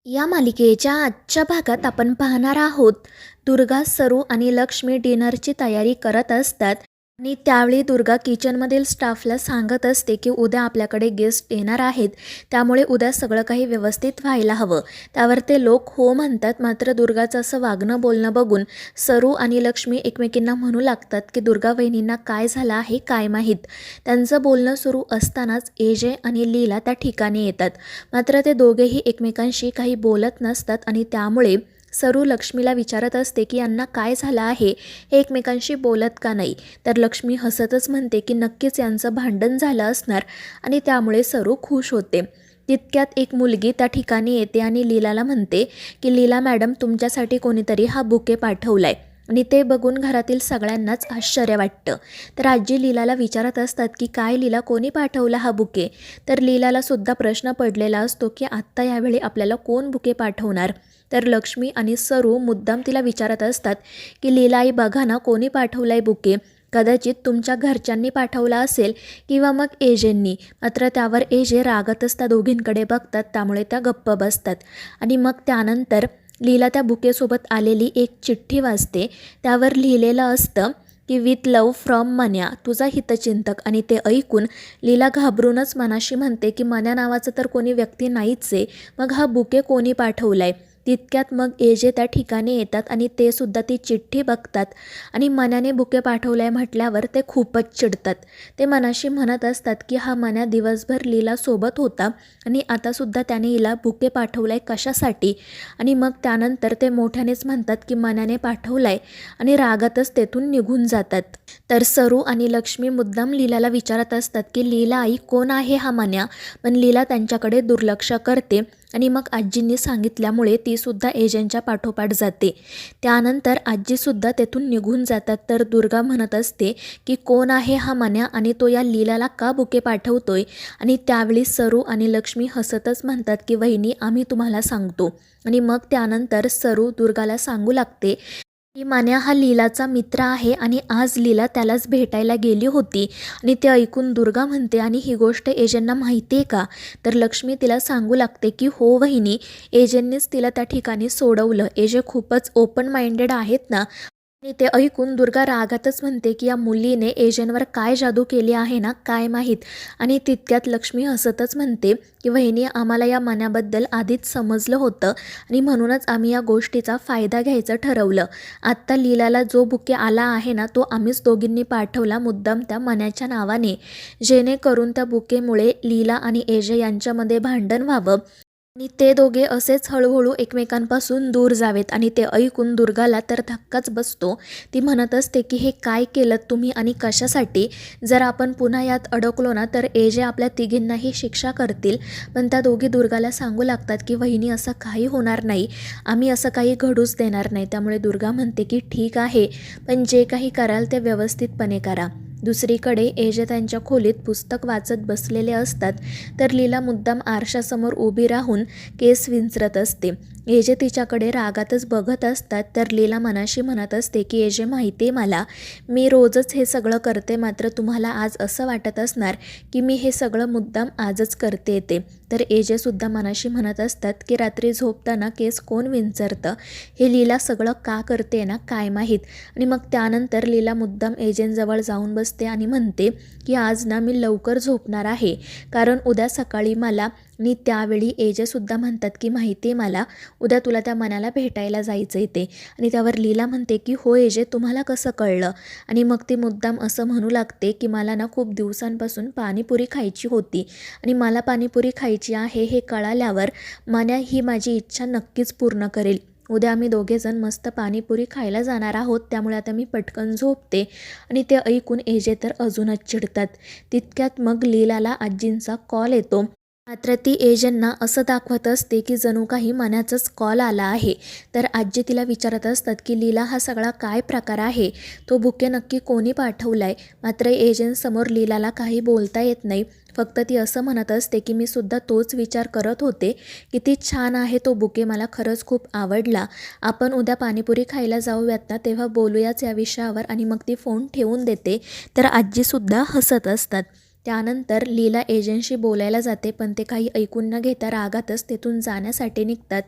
या मालिकेच्या आजच्या भागात आपण पाहणार आहोत दुर्गा, सरू आणि लक्ष्मी डिनरची तयारी करत असतात आणि त्यावेळी दुर्गा किचनमधील स्टाफला सांगत असते की उद्या आपल्याकडे गेस्ट येणार आहेत, त्यामुळे उद्या सगळं काही व्यवस्थित व्हायला हवं. त्यावर ते लोक हो म्हणतात. मात्र दुर्गाचं असं वागणं बोलणं बघून सरू आणि लक्ष्मी एकमेकींना म्हणू लागतात की दुर्गा वहिनींना काय झालं आहे काय माहीत. त्यांचं बोलणं सुरू असतानाच एजे आणि लीला त्या ठिकाणी येतात. मात्र ते दोघेही एकमेकांशी काही बोलत नसतात आणि त्यामुळे सरू लक्ष्मीला विचारत असते की यांना काय झालं आहे, हे एकमेकांशी बोलत का नाही. तर लक्ष्मी हसतच म्हणते की नक्कीच यांचं भांडण झालं असणार आणि त्यामुळे सरू खुश होते. तितक्यात एक मुलगी त्या ठिकाणी येते आणि लीलाला म्हणते की लीला मॅडम, तुमच्यासाठी कोणीतरी हा बुके पाठवलाय. आणि ते बघून घरातील सगळ्यांनाच आश्चर्य वाटतं. तर आजी लीलाला विचारत असतात की काय लीला, कोणी पाठवला हा बुके. तर लीलाला सुद्धा प्रश्न पडलेला असतो की आत्ता यावेळी आपल्याला कोण बुके पाठवणार. तर लक्ष्मी आणि सरू मुद्दाम तिला विचारत असतात की लीलाई बघा ना, कोणी पाठवलाय बुके. कदाचित तुमच्या घरच्यांनी पाठवला असेल किंवा मग एजेंनी. मात्र त्यावर एजे रागातच त्या दोघींकडे बघतात, त्यामुळे त्या गप्प बसतात. आणि मग त्यानंतर लीला त्या बुकेसोबत आलेली एक चिठ्ठी वाचते. त्यावर लिहिलेलं असतं की विथ लव फ्रॉम मन्या, तुझा हितचिंतक. आणि ते ऐकून लीला घाबरूनच मनाशी म्हणते की मन्या नावाचं तर कोणी व्यक्ती नाहीच आहे, मग हा बुके कोणी पाठवलाय. तितक्यात मग एजे त्या ठिकाणी येतात आणि ते सुद्धा ती चिठ्ठी बघतात आणि मन्याने बुके पाठवलाय म्हटल्यावर ते खूपच चिडतात. ते मनाशी म्हणत असतात की हा मन्या दिवसभर लीला सोबत होता आणि आतासुद्धा त्याने हिला बुके पाठवलाय कशासाठी. आणि मग त्यानंतर ते मोठ्यानेच म्हणतात की मन्याने पाठवलाय आणि रागातच तेथून निघून जातात. तर सरू आणि लक्ष्मी मुद्दाम लीलाला विचारत असतात की लीला आई, कोण आहे हा मन्या. पण लीला त्यांच्याकडे दुर्लक्ष करते आणि मग आजींनी सांगितल्यामुळे ती सुद्धा एजंटच्या पाठोपाठ जाते. त्यानंतर आजीसुद्धा तेथून निघून जातात. तर दुर्गा म्हणत असते की कोण आहे हा मन्या आणि तो या लीलाला का बुके पाठवतोय. आणि त्यावेळी सरू आणि लक्ष्मी हसतच म्हणतात की वहिनी, आम्ही तुम्हाला सांगतो. आणि मग त्यानंतर सरू दुर्गाला सांगू लागते की मान्या हा लीलाचा मित्र आहे आणि आज लीला त्यालाच भेटायला गेली होती. आणि ते ऐकून दुर्गा म्हणते आणि ही गोष्ट एजंटना माहिती आहे का. तर लक्ष्मी तिला सांगू लागते की हो वहिनी, एजंटनेच तिला त्या ठिकाणी सोडवलं. एजे खूपच ओपन माइंडेड आहेत ना. आणि ते ऐकून दुर्गा रागातच म्हणते की या मुलीने एजंटवर काय जादू केली आहे ना, काय माहीत. आणि तितक्यात लक्ष्मी हसतच म्हणते की वहिनी, आम्हाला या मन्याबद्दल आधीच समजलं होतं आणि म्हणूनच आम्ही या गोष्टीचा फायदा घ्यायचं ठरवलं. आत्ता लीलाला जो बुके आला आहे ना, तो आम्हीच दोघींनी पाठवला मुद्दाम त्या मन्याच्या नावाने, जेणेकरून त्या बुकेमुळे लीला आणि एजे यांच्यामध्ये भांडण व्हावं आणि ते दोघे असेच हळूहळू एकमेकांपासून दूर जावेत. आणि ते ऐकून दुर्गाला तर धक्काच बसतो. ती म्हणत असते की हे काय केलं तुम्ही आणि कशासाठी. जर आपण पुन्हा यात अडकलो ना, तर एजे आपल्या तिघींनाही शिक्षा करतील. पण त्या दोघी दुर्गाला सांगू लागतात की वहिनी, असं काही होणार नाही, आम्ही असं काही घडूच देणार नाही. त्यामुळे दुर्गा म्हणते की ठीक आहे, पण जे काही कराल ते व्यवस्थितपणे करा. दुसरीकडे एजे त्यांच्या खोलीत पुस्तक वाचत बसलेले असतात. तर लीला मुद्दाम आरशासमोर उभी राहून केस विंचरत असते. एजे तिच्याकडे रागातच बघत असतात. तर लीला मनाशी म्हणत असते की एजे, माहिती आहे मला, मी रोजच हे सगळं करते, मात्र तुम्हाला आज असं वाटत असणार की मी हे सगळं मुद्दाम आजच करते ते. तर एजेसुद्धा मनाशी म्हणत असतात की रात्री झोपताना केस कोण विंचरतं, हे लीला सगळं का करते ना, काय माहीत. आणि मग त्यानंतर लीला मुद्दाम एजेंजवळ जाऊन बसते आणि म्हणते की आज ना मी लवकर झोपणार आहे, कारण उद्या सकाळी मला. आणि त्यावेळी एजेसुद्धा म्हणतात की माहिती आहे मला, उद्या तुला त्या मन्याला भेटायला जायचं आहे ते. आणि त्यावर लीला म्हणते की हो एजे, तुम्हाला कसं कळलं. आणि मग ती मुद्दाम असं म्हणू लागते की मला ना खूप दिवसांपासून पाणीपुरी खायची होती आणि मला पाणीपुरी खायची आहे हे कळाल्यावर मन्या ही माझी इच्छा नक्कीच पूर्ण करेल. उद्या आम्ही दोघेजण मस्त पाणीपुरी खायला जाणार आहोत, त्यामुळे आता मी पटकन झोपते. आणि ते ऐकून एजे तर अजूनच चिडतात. तितक्यात मग लीलाला आजींचा कॉल येतो. मात्र ती एजंटना असं दाखवत असते की जणू काही मन्याचाच कॉल आला आहे. तर आजी तिला विचारत असतात की लीला, हा सगळा काय प्रकार आहे, तो बुके नक्की कोणी पाठवलाय. मात्र एजंटसमोर लीलाला काही बोलता येत नाही. फक्त ती असं म्हणत असते की मी सुद्धा तोच विचार करत होते, किती छान आहे तो बुके, मला खरंच खूप आवडला. आपण उद्या पाणीपुरी खायला जाऊयात ना, तेव्हा बोलूयाच या विषयावर. आणि मग ती फोन ठेवून देते. तर आजीसुद्धा हसत असतात. त्यानंतर लीला एजंटशी बोलायला जाते, पण ते काही ऐकून न घेता रागातच तेथून जाण्यासाठी निघतात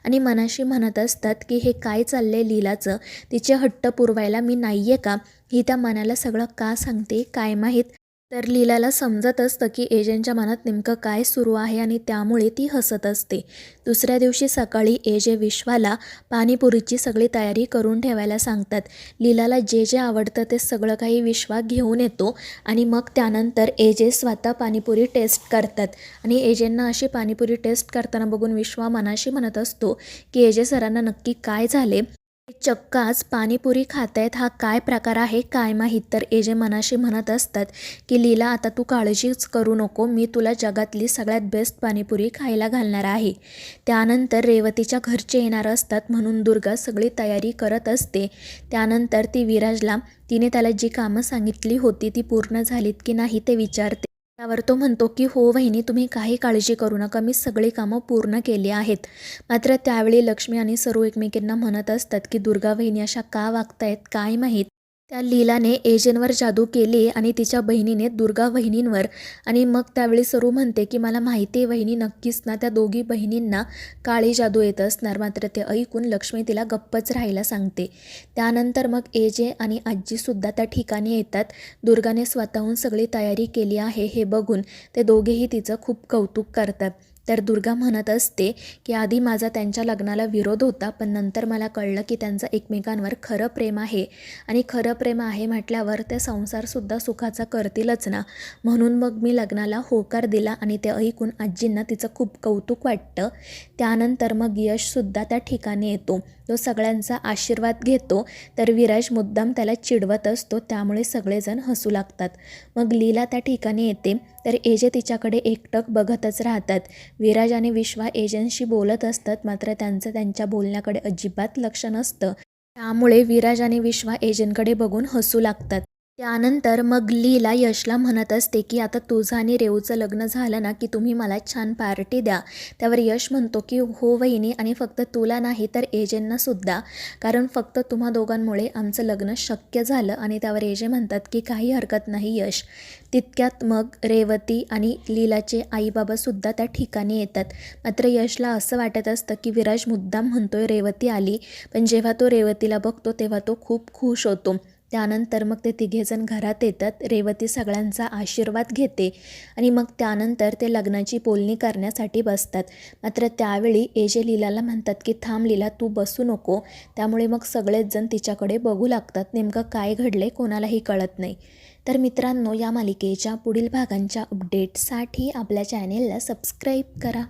आणि मनाशी म्हणत असतात की हे काय चाललंय लीलाचं, तिचे हट्ट पुरवायला मी नाही आहे का, ही त्या मनाला सगळं का सांगते काय माहीत. तर लीलाला समजत असतं की एजंटच्या मनात नेमकं काय सुरू आहे आणि त्यामुळे ती हसत असते. दुसऱ्या दिवशी सकाळी एजे विश्वाला पाणीपुरीची सगळी तयारी करून ठेवायला सांगतात. लीलाला जे जे आवडतं ते सगळं काही विश्वा घेऊन येतो आणि मग त्यानंतर एजे स्वतः पाणीपुरी टेस्ट करतात आणि एजेंना अशी पाणीपुरी टेस्ट करताना बघून विश्वा मनाशी म्हणत असतो की एजे सरांना नक्की काय झाले, चक्क आज पाणीपुरी खातायत, हा काय प्रकार आहे काय माहीत. तर एजे मनाशी म्हणत असतात की लीला आता तू काळजीच करू नको, मी तुला जगातली सगळ्यात बेस्ट पाणीपुरी खायला घालणार आहे. त्यानंतर रेवतीच्या घरचे येणार असतात म्हणून दुर्गा सगळी तयारी करत असते. त्यानंतर ती विराजला तिने त्याला जी कामं सांगितली होती ती पूर्ण झालीत की नाही ते विचारते. त्यावर तो म्हणतो की हो वहिनी, तुम्ही काही काळजी करू नका, मी सगळी कामं पूर्ण केली आहेत. मात्र त्यावेळी लक्ष्मी आणि सरू एकमेकींना म्हणत असतात की दुर्गा वहिनी अशा का वागतायत काय माहीत. त्या लीलाने एजंटवर जादू केली आणि तिच्या बहिणीने दुर्गा वहिनींवर. आणि मग त्यावेळी सरू म्हणते की मला माहिती आहे वहिनी, नक्कीच ना त्या दोघी बहिणींना काळी जादू येत असणार. मात्र ते ऐकून लक्ष्मी तिला गप्पच राहायला सांगते. त्यानंतर मग एजे आणि आजीसुद्धा त्या ठिकाणी येतात. दुर्गाने स्वतःहून सगळी तयारी केली आहे हे बघून ते दोघेही तिचं खूप कौतुक करतात. तर दुर्गा म्हणत असते की आधी माझा त्यांच्या लग्नाला विरोध होता, पण नंतर मला कळलं की त्यांचं एकमेकांवर खरं प्रेम आहे आणि खरं प्रेम आहे म्हटल्यावर ते संसारसुद्धा सुखाचा करतीलच ना, म्हणून मग मी लग्नाला होकार दिला. आणि ते ऐकून आजींना तिचं खूप कौतुक वाटतं. त्यानंतर मग यशसुद्धा त्या ठिकाणी येतो. तो सगळ्यांचा आशीर्वाद घेतो. तर विराज मुद्दाम त्याला चिडवत असतो, त्यामुळे सगळेजण हसू लागतात. मग लीला त्या ठिकाणी येते. तर एजे तिच्याकडे एकटक बघतच राहतात. विराज आणि विश्वा एजंटशी बोलत असतात, मात्र त्यांचं त्यांच्या बोलण्याकडे अजिबात लक्ष नसतं. त्यामुळे विराज आणि विश्वा एजंटकडे बघून हसू लागतात. त्यानंतर मग लीला यशला म्हणत असते की आता तुझं आणि रेवूचं लग्न झालं ना की तुम्ही मला छान पार्टी द्या. त्यावर यश म्हणतो की हो वहिनी, आणि फक्त तुला नाही तर एजेंनासुद्धा, कारण फक्त तुम्हा दोघांमुळे आमचं लग्न शक्य झालं. आणि त्यावर एजे म्हणतात की काही हरकत नाही यश. तितक्यात मग रेवती आणि लीलाचे आईबाबासुद्धा त्या ठिकाणी येतात. मात्र यशला असं वाटत असतं की विराज मुद्दाम म्हणतोय रेवती आली, पण जेव्हा तो रेवतीला बघतो तेव्हा तो खूप खुश होतो. त्यानंतर मग ते तिघेजण घरात येतात. रेवती सगळ्यांचा आशीर्वाद घेते आणि मग त्यानंतर ते लग्नाची बोलणी करण्यासाठी बसतात. मात्र त्यावेळी एजे लीलाला म्हणतात की थांब लीला, तू बसू नको. त्यामुळे मग सगळेच जण तिच्याकडे बघू लागतात. नेमकं काय घडले कोणालाही कळत नाही. तर मित्रांनो, या मालिकेच्या पुढील भागांच्या अपडेटसाठी आपल्या चॅनेलला सबस्क्राईब करा.